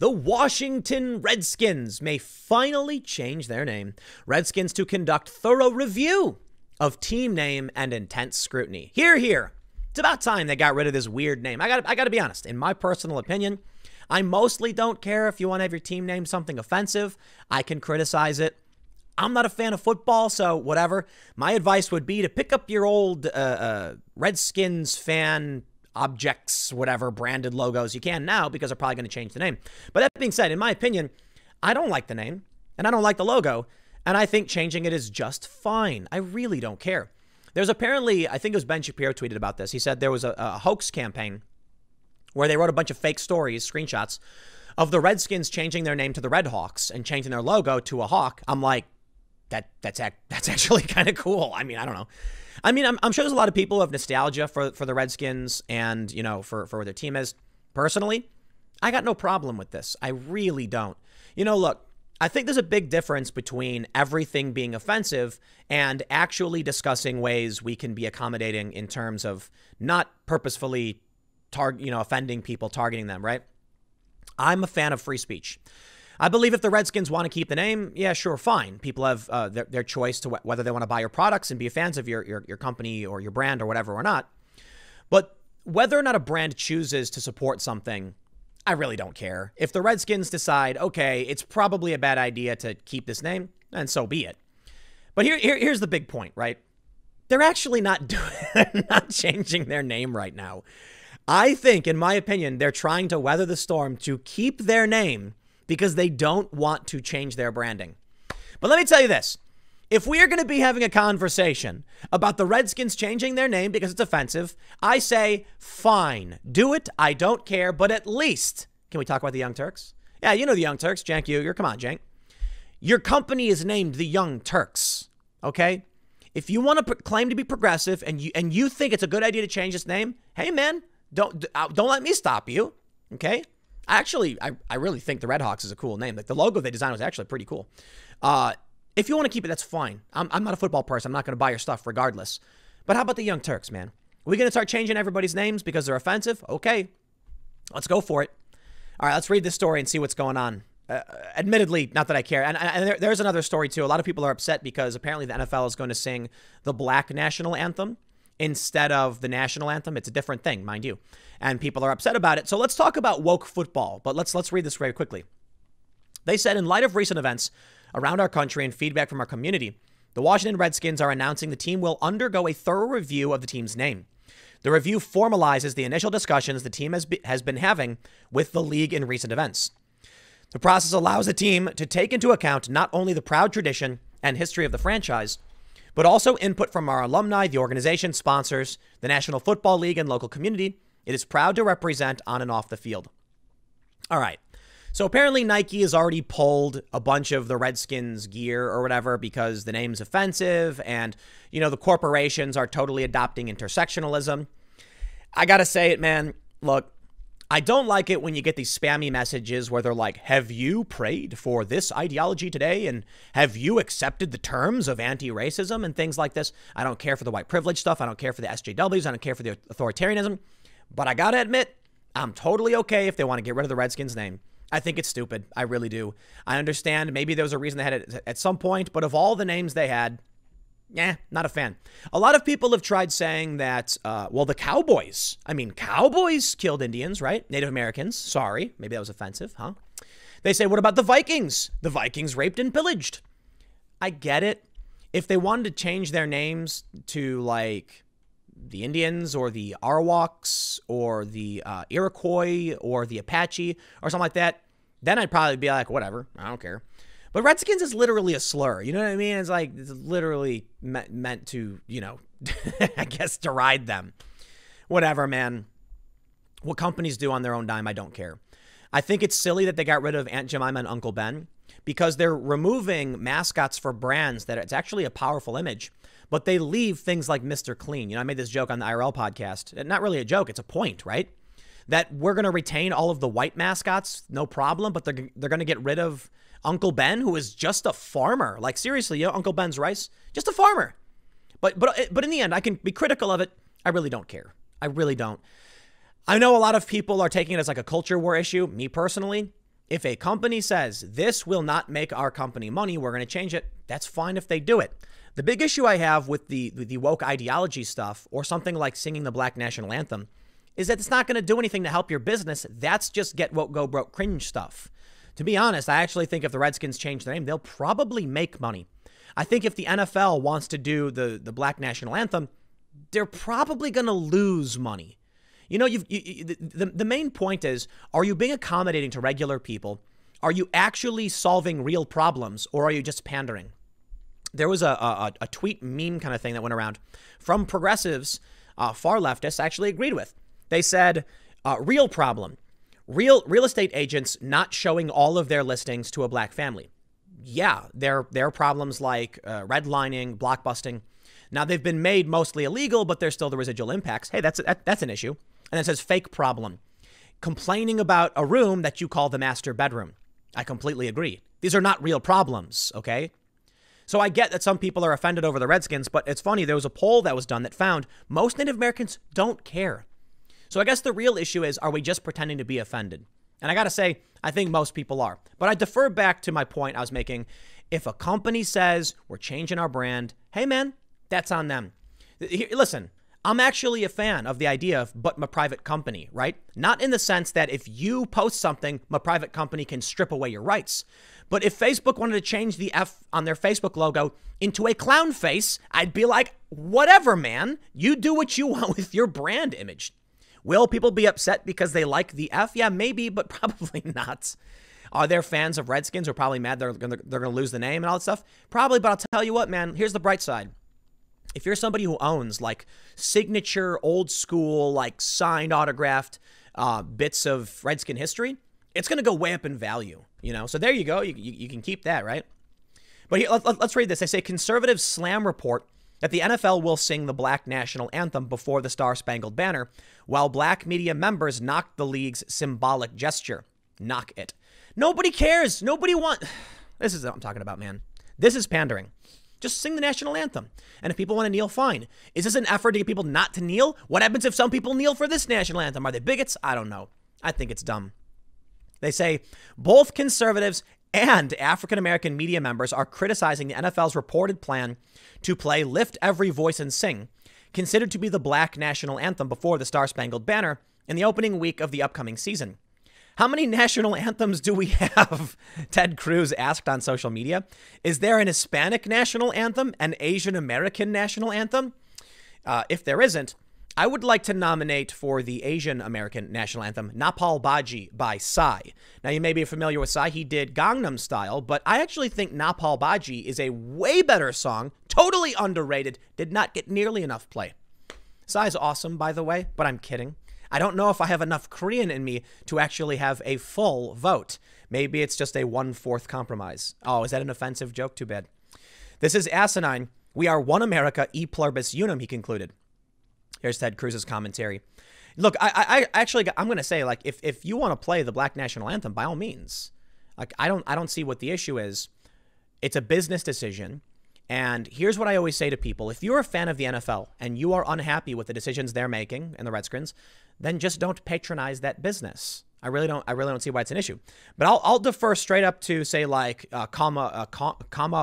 The Washington Redskins may finally change their name. Redskins to conduct thorough review of team name and intense scrutiny. Hear, hear. It's about time they got rid of this weird name. I got to be honest. In my personal opinion, I mostly don't care if you want to have your team name something offensive. I can criticize it. I'm not a fan of football, so whatever. My advice would be to pick up your old Redskins fan objects, whatever, branded logos you can now, because they're probably going to change the name. But that being said, in my opinion, I don't like the name and I don't like the logo, and I think changing it is just fine. I really don't care. There's apparently, I think it was Ben Shapiro tweeted about this. He said there was a hoax campaign where they wrote a bunch of fake stories, screenshots, of the Redskins changing their name to the Red Hawks and changing their logo to a hawk. I'm like, that's actually kind of cool. I mean, I don't know. I mean, I'm sure there's a lot of people who have nostalgia for the Redskins and, you know, for where their team is. Personally, I got no problem with this. I really don't. You know, look, I think there's a big difference between everything being offensive and actually discussing ways we can be accommodating in terms of not purposefully offending people, targeting them, right? I'm a fan of free speech. I believe if the Redskins want to keep the name, yeah, sure, fine. People have their choice to whether they want to buy your products and be fans of your company or your brand or whatever or not. But whether or not a brand chooses to support something, I really don't care. If the Redskins decide, okay, it's probably a bad idea to keep this name, then so be it. But here's the big point, right? They're actually not changing their name right now. I think, in my opinion, they're trying to weather the storm to keep their name because they don't want to change their branding. But let me tell you this. If we are going to be having a conversation about the Redskins changing their name because it's offensive, I say, fine, do it. I don't care. But at least, can we talk about the Young Turks? Yeah, you know the Young Turks. Jank, come on, Jank. Your company is named the Young Turks, okay? If you want to claim to be progressive and you think it's a good idea to change this name, hey, man, don't let me stop you, okay? Actually, I really think the Red Hawks is a cool name. Like the logo they designed was actually pretty cool. If you want to keep it, that's fine. I'm not a football person. I'm not going to buy your stuff regardless. But how about the Young Turks, man? Are we going to start changing everybody's names because they're offensive? Okay, let's go for it. All right, let's read this story and see what's going on. Admittedly, not that I care. And there's another story, too. A lot of people are upset because apparently the NFL is going to sing the Black national anthem instead of the national anthem. It's a different thing, mind you. And people are upset about it. So let's talk about woke football. But let's read this very quickly. They said, in light of recent events around our country and feedback from our community, the Washington Redskins are announcing the team will undergo a thorough review of the team's name. The review formalizes the initial discussions the team has been having with the league in recent events. The process allows the team to take into account not only the proud tradition and history of the franchise, but also input from our alumni, the organization, sponsors, the National Football League, and local community it is proud to represent on and off the field. All right. So apparently Nike has already pulled a bunch of the Redskins gear or whatever because the name's offensive and, you know, the corporations are totally adopting intersectionalism. I got to say it, man. Look, I don't like it when you get these spammy messages where they're like, have you prayed for this ideology today? And have you accepted the terms of anti-racism and things like this? I don't care for the white privilege stuff. I don't care for the SJWs. I don't care for the authoritarianism. But I got to admit, I'm totally okay if they want to get rid of the Redskins name. I think it's stupid. I really do. I understand maybe there was a reason they had it at some point, but of all the names they had, not a fan. A lot of people have tried saying that, well, the Cowboys. I mean, Cowboys killed Indians, right? Native Americans. Sorry. Maybe that was offensive, huh? They say, what about the Vikings? The Vikings raped and pillaged. I get it. If they wanted to change their names to, like, the Indians or the Arawaks or the Iroquois or the Apache or something like that, then I'd probably be like, whatever, I don't care. But Redskins is literally a slur. You know what I mean? It's like, it's literally meant to, you know, I guess deride them. Whatever, man. What companies do on their own dime, I don't care. I think it's silly that they got rid of Aunt Jemima and Uncle Ben because they're removing mascots for brands that it's actually a powerful image. But they leave things like Mr. Clean. You know, I made this joke on the IRL podcast. Not really a joke. It's a point, right? That we're going to retain all of the white mascots, no problem. But they're going to get rid of Uncle Ben, who is just a farmer. Like, seriously, you know, Uncle Ben's rice, just a farmer. But in the end, I can be critical of it. I really don't care. I really don't. I know a lot of people are taking it as like a culture war issue. Me personally, If a company says this will not make our company money, we're going to change it, that's fine if they do it. The big issue I have with the woke ideology stuff, or something like singing the Black National Anthem, is that it's not going to do anything to help your business. That's just get woke, go broke cringe stuff. To be honest, I actually think if the Redskins change their name, they'll probably make money. I think if the NFL wants to do the Black National Anthem, they're probably going to lose money. You know, the main point is, are you being accommodating to regular people? Are you actually solving real problems, or are you just pandering? There was a tweet meme kind of thing that went around from progressives, far leftists actually agreed with. They said, real problem, real estate agents not showing all of their listings to a black family. Yeah, there are problems like redlining, blockbusting. Now, they've been made mostly illegal, but there's still the residual impacts. Hey, that's an issue. And it says fake problem, complaining about a room that you call the master bedroom. I completely agree. These are not real problems, okay? So I get that some people are offended over the Redskins, but it's funny. There was a poll that was done that found most Native Americans don't care. So I guess the real issue is, are we just pretending to be offended? And I got to say, I think most people are. But I defer back to my point I was making. If a company says we're changing our brand, hey, man, that's on them. Here, listen, I'm actually a fan of the idea of but my private company, right? Not in the sense that if you post something, my private company can strip away your rights. But if Facebook wanted to change the F on their Facebook logo into a clown face, I'd be like, whatever, man. You do what you want with your brand image. Will people be upset because they like the F? Yeah, maybe, but probably not. Are there fans of Redskins who are probably mad they're gonna lose the name and all that stuff? Probably, but I'll tell you what, man, here's the bright side. If you're somebody who owns like signature, old school, like signed, autographed bits of Redskin history, it's going to go way up in value, you know? So there you go. You can keep that, right? But here, let's read this. They say conservatives slam report that the NFL will sing the Black National Anthem before the Star-Spangled Banner, while black media members knock the league's symbolic gesture. Knock it. Nobody cares. Nobody wants... This is what I'm talking about, man. This is pandering. Just sing the national anthem. And if people want to kneel, fine. Is this an effort to get people not to kneel? What happens if some people kneel for this national anthem? Are they bigots? I don't know. I think it's dumb. They say both conservatives and African-American media members are criticizing the NFL's reported plan to play Lift Every Voice and Sing, considered to be the Black National Anthem before the Star-Spangled Banner, in the opening week of the upcoming season. How many national anthems do we have? Ted Cruz asked on social media. Is there an Hispanic national anthem, an Asian American national anthem? If there isn't, I would like to nominate for the Asian American national anthem, Napal Baji by Psy. Now, you may be familiar with Psy. He did Gangnam Style, but I actually think Napal Baji is a way better song, totally underrated, did not get nearly enough play. Psy's awesome, by the way, but I'm kidding. I don't know if I have enough Korean in me to actually have a full vote. Maybe it's just a 1/4 compromise. Oh, is that an offensive joke? Too bad. This is asinine. We are one America, e pluribus unum, he concluded. Here's Ted Cruz's commentary. Look, I'm going to say, like, if you want to play the Black National Anthem, by all means. Like, I don't see what the issue is. It's a business decision. And here's what I always say to people. If you're a fan of the NFL and you are unhappy with the decisions they're making and the Redskins, then just don't patronize that business. I really don't see why it's an issue. But I'll defer straight up to, say, like Kama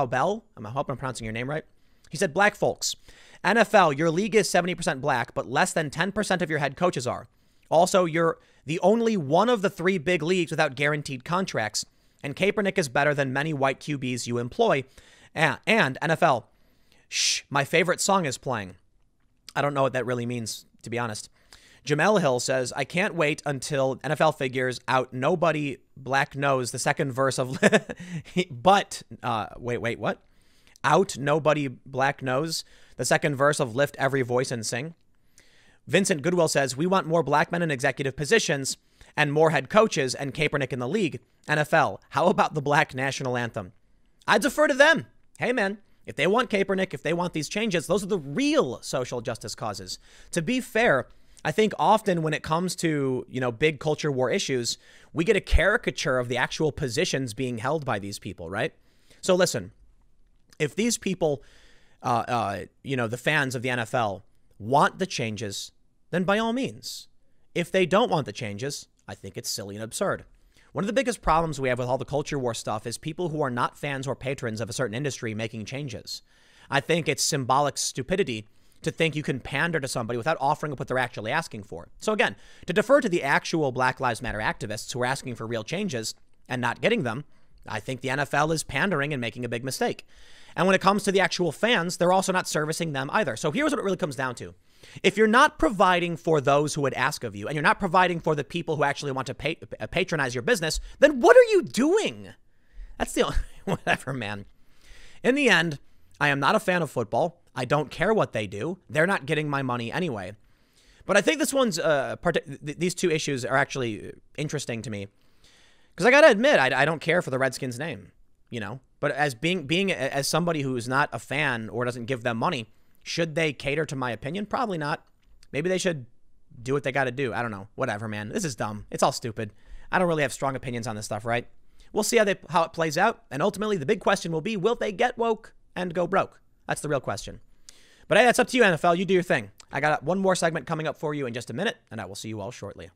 Bell. I hope I'm pronouncing your name right. He said, black folks, NFL, your league is 70% black, but less than 10% of your head coaches are. Also, you're the only one of the 3 big leagues without guaranteed contracts, and Kaepernick is better than many white QBs you employ. And NFL, shh, my favorite song is playing. I don't know what that really means, to be honest. Jamel Hill says, I can't wait until NFL figures out nobody black knows the second verse of... wait, what? Out nobody black knows the second verse of Lift Every Voice and Sing. Vincent Goodwill says, we want more black men in executive positions and more head coaches and Kaepernick in the league. NFL, how about the Black National Anthem? I defer to them. Hey, man, if they want Kaepernick, if they want these changes, those are the real social justice causes. To be fair, I think often when it comes to, big culture war issues, we get a caricature of the actual positions being held by these people, right? So listen, if these people, the fans of the NFL want the changes, then by all means. If they don't want the changes, I think it's silly and absurd. One of the biggest problems we have with all the culture war stuff is people who are not fans or patrons of a certain industry making changes. I think it's symbolic stupidity to think you can pander to somebody without offering up what they're actually asking for. So again, to defer to the actual Black Lives Matter activists who are asking for real changes and not getting them, I think the NFL is pandering and making a big mistake. And when it comes to the actual fans, they're also not servicing them either. So here's what it really comes down to. If you're not providing for those who would ask of you, and you're not providing for the people who actually want to patronize your business, then what are you doing? That's the only, whatever, man. In the end, I am not a fan of football. I don't care what they do. They're not getting my money anyway. But I think this one's, these two issues are actually interesting to me. Because I got to admit, I don't care for the Redskins name, you know. But as as somebody who is not a fan or doesn't give them money, should they cater to my opinion? Probably not. Maybe they should do what they got to do. I don't know. Whatever, man. This is dumb. It's all stupid. I don't really have strong opinions on this stuff, right? We'll see how it plays out. And ultimately, the big question will be, will they get woke and go broke? That's the real question. But hey, that's up to you, NFL. You do your thing. I got one more segment coming up for you in just a minute, and I will see you all shortly.